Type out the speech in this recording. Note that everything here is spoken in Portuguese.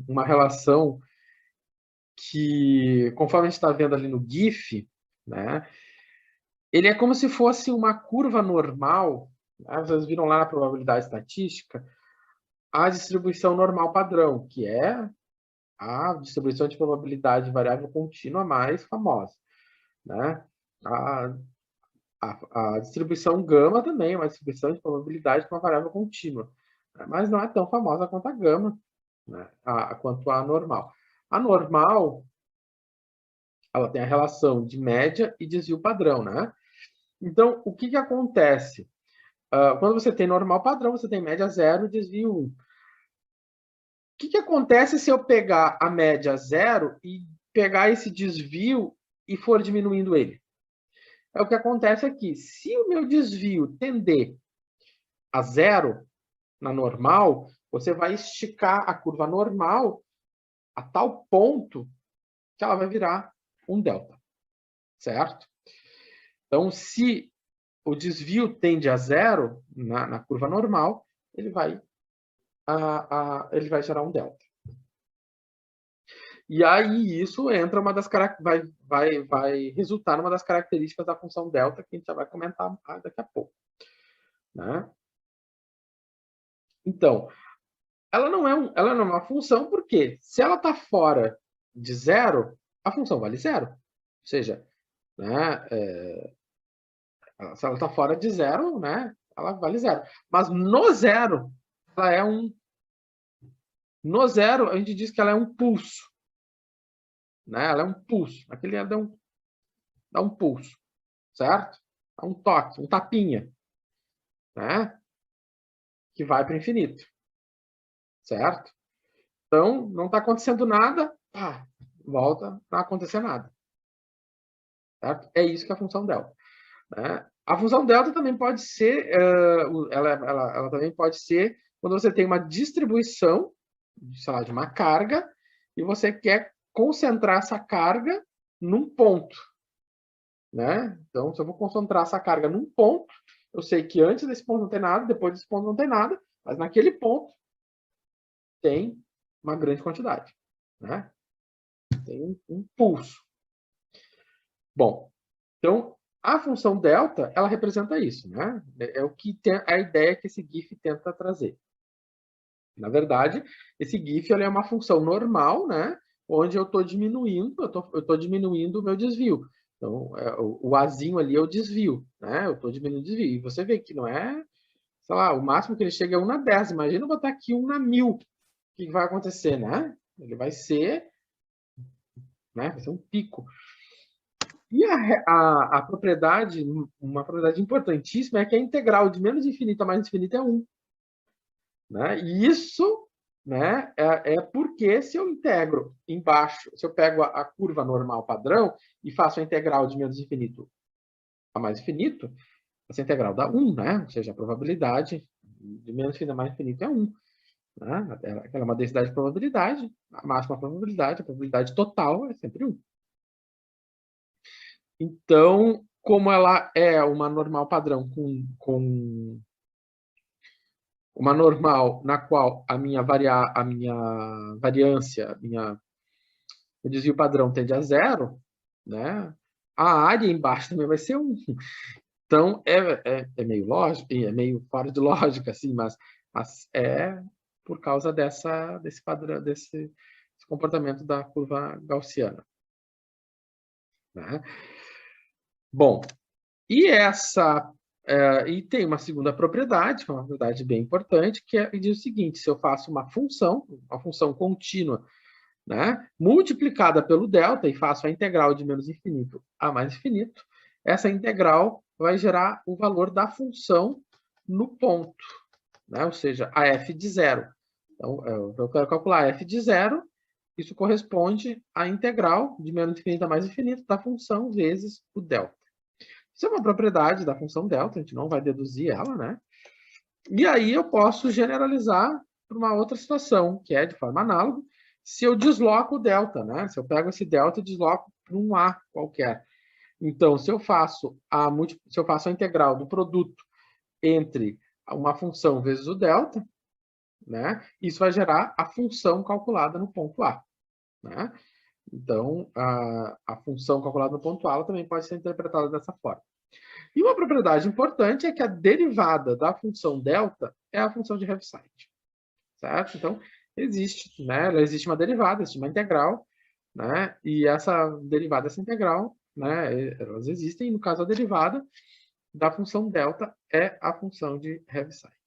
uma relação que, conforme a gente está vendo ali no GIF, né, ele é como se fosse uma curva normal, né, vocês viram lá na probabilidade estatística, a distribuição normal padrão, que é a distribuição de probabilidade variável contínua mais famosa, né? A, a distribuição gama também é uma distribuição de probabilidade com uma variável contínua, né? Mas não é tão famosa quanto a gama, né? Quanto a normal. A normal, ela tem a relação de média e desvio padrão, né? Então, o que acontece? Quando você tem normal padrão, você tem média 0 e desvio 1. O que acontece se eu pegar a média 0 e pegar esse desvio e for diminuindo ele? É o que acontece aqui. Se o meu desvio tender a 0 na normal, você vai esticar a curva normal a tal ponto que ela vai virar um delta, certo? Então, se o desvio tende a 0 na curva normal, ele vai gerar um delta. E aí isso entra vai resultar numa das características da função delta que a gente já vai comentar daqui a pouco, né? Então, ela não é uma função porque se ela está fora de 0, a função vale 0. Ou seja, né, se ela está fora de 0, né, ela vale 0. Mas no 0, ela é no 0, a gente diz que ela é um pulso. Né? Ela é um pulso. Aquele dá um pulso, certo? Dá um toque, um tapinha, né? Que vai para o infinito, certo? Então, não está acontecendo nada, pá, volta para acontecer nada. Certo? É isso que é a função delta. Né? A função delta também pode ser, ela também pode ser quando você tem uma distribuição, sei lá, de uma carga, e você quer concentrar essa carga num ponto. Né? Então, se eu vou concentrar essa carga num ponto, eu sei que antes desse ponto não tem nada, depois desse ponto não tem nada, mas naquele ponto tem uma grande quantidade. Né? Tem um pulso. Bom, então, a função delta, ela representa isso. Né? É o que tem a ideia que esse GIF tenta trazer. Na verdade, esse GIF é uma função normal, né? Onde eu estou diminuindo, eu tô diminuindo o meu desvio. Então, o Azinho ali é o desvio, né? Eu estou diminuindo o desvio. E você vê que não é, sei lá, o máximo que ele chega é 1 na 10. Imagina eu botar aqui 1 na 1000. O que vai acontecer, né? Ele vai ser, né? Vai ser um pico. E a propriedade, uma propriedade importantíssima é que a integral de menos infinito a mais infinito é 1. Né? E isso, né, é porque se eu integro embaixo, se eu pego a curva normal padrão e faço a integral de menos infinito a mais infinito, essa integral dá 1, né? Ou seja, a probabilidade de menos infinito a mais infinito é 1. Né? Ela é uma densidade de probabilidade, a máxima probabilidade, a probabilidade total é sempre 1. Então, como ela é uma normal padrão com uma normal na qual a minha variância, o desvio padrão tende a 0, né? A área embaixo também vai ser 1. Então, é meio lógico, é meio fora de lógica, assim, mas é por causa desse padrão, desse comportamento da curva gaussiana. Né? Bom, e tem uma segunda propriedade, que é uma propriedade bem importante, que diz o seguinte: se eu faço uma função contínua, né, multiplicada pelo delta e faço a integral de menos infinito a mais infinito, essa integral vai gerar o valor da função no ponto, né, ou seja, a f de 0. Então, eu quero calcular a f de 0, isso corresponde à integral de menos infinito a mais infinito da função vezes o delta. Isso é uma propriedade da função delta, a gente não vai deduzir ela, né? E aí eu posso generalizar para uma outra situação, que é de forma análoga, se eu desloco o delta, né? Se eu pego esse delta e desloco para um A qualquer. Então, se eu faço a integral do produto entre uma função vezes o delta, né? Isso vai gerar a função calculada no ponto A, né? Então, a função calculada no ponto A ela também pode ser interpretada dessa forma. E uma propriedade importante é que a derivada da função delta é a função de Heaviside, certo? Então, existe, né? Existe uma derivada, existe uma integral, né? E essa derivada, essa integral, né? Elas existem. No caso, a derivada da função delta é a função de Heaviside.